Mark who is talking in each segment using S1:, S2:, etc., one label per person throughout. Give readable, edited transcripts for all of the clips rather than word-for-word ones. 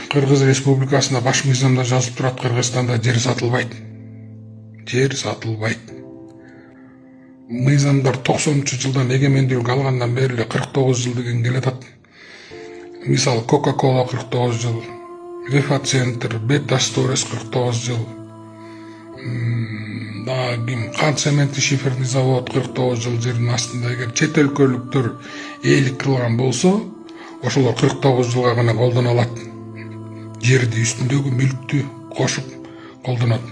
S1: Кыргыз Республикасында баш мыйзамда жазылып турат, Кыргызстанда жер сатылбайт. Жер сатылбайт. Мыйзамдар 90-жылдан эгемендүүлүк алгандан бери 49 жыл деген келатат. Мисалы Coca-Cola 49 жыл, Refa Center, Beta Stores 49 жыл. Кант цементти шиферный завод 49 жыл жердин астында. Эгер чет өлкөлүктөр ээлик кылган болсо, ошолор 49 жылга гана колдоно алат. Жерди үстүндөгү мүлктү кошуп колдонот.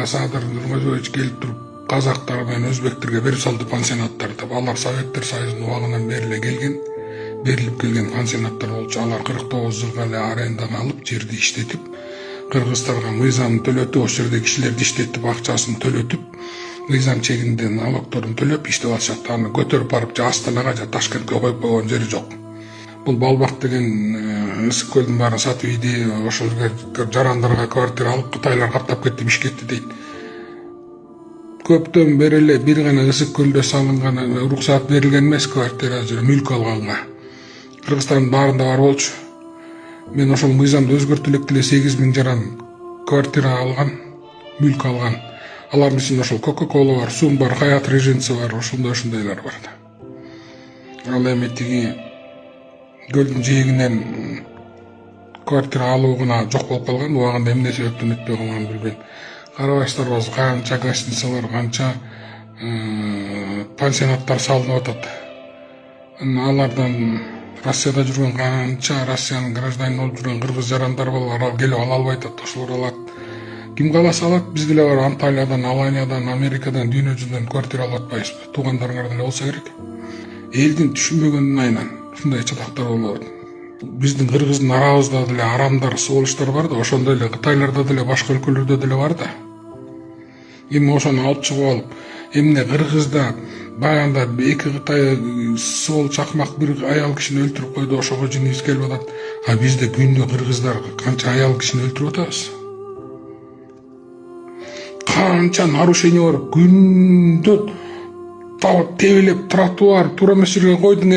S1: Садыр Нурмазович келип туруп казактар менен өзбектерге берип салды пансионаттарды. Алар Советтер Союзунун убагынан бери берилип келген пансионаттар болчу. Алар 49 жылга эле арендага алып, жерди иштетип, кыргыздарга мыйзамды төлөтүп, ошол жерде кишилерди иштетип, акчасын төлөтүп, мыйзам чегинде налогторун төлөп иштеп атышат. Аны көтөрүп барып Астанага же Ташкентке коюп койгон жери жок. Бул Балбак деген ысык көлдүн баарын сатып ийди, ошол жерге жарандарга квартира алып, Кытайлар каптап кетти, Бишкекти дейт. Көптөн бери эле бир гана ысык көлдө салынган, уруксаат берилген эмес квартира, мүлк алганга. Кыргызстандын баарында бар болчу. Мен ошол мыйзамды өзгөртүп эле 8000 жаран квартира алган, мүлк алган. Алардын ичинде ошол Coca-Cola бар, Сум бар, Хаят Реженси бар, ошондойлор бар. Ал эми тиги көлдүн жээгинен квартира алуу гана жок болуп калган, убагында эмне себептен өтпөй калганын билбейм. Карабайсыздарбы, канча гостиницалар, канча пансионаттар салынып атат. Алардан Россияда жүргөн канча Россиянын гражданин болуп жүргөн кыргыз жарандар бар, келип ала албай атат, ошолор алат. Ким кааласа алат, биз деле бар Анталиядан, Аланиядан, Америкадан, дүйнө жүзүнөн квартира алып атпайбызбы? Туугандарыңар деле болсо керек. Элдин түшүнбөгөнүн айынан ушундай чатактар болуп атат. Биздин кыргыздын арабызда деле арамдар, сволочтор бар да, ошондой эле Кытайларда деле, башка өлкөлөрдө деле бар да. Эми ошону алып чыгып алып, эмне кыргызда баягында эки Кытай сол чакмак бир аял кишини өлтүрүп койду, ошого жинибиз келип атат. А бизде күндө кыргыздар канча аял кишини өлтүрүп атабыз? Канча нарушение бар, күндө тебелеп тротуар, туура эмес жерге койдуң,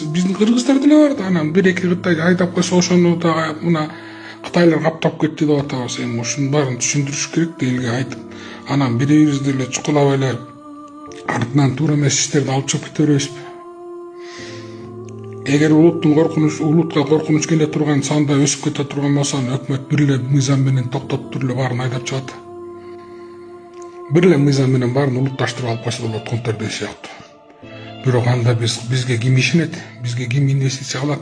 S1: биздин кыргыздар деле бар да, анан бир эки Кытай айдап койсо ошону да мына Кытайлар каптап кетти деп атабыз. Эми ушунун баарын түшүндүрүш керек да элге айтып. Анан бирибизди эле чукулап эле артынан туура эмес иштерди алып чыгып кете беребизби? Эгер улутка коркунуч келе турган, санда өсүп кете турган болсо, өкмөт бир эле мыйзам менен токтотуп эле баарын айдап чыгат. Бир эле мыйзам менен баарын улутташтырып алып койсо болот, контрдей сыяктуу. Бирок анда бизге ким ишенет? Бизге ким инвестиция кылат?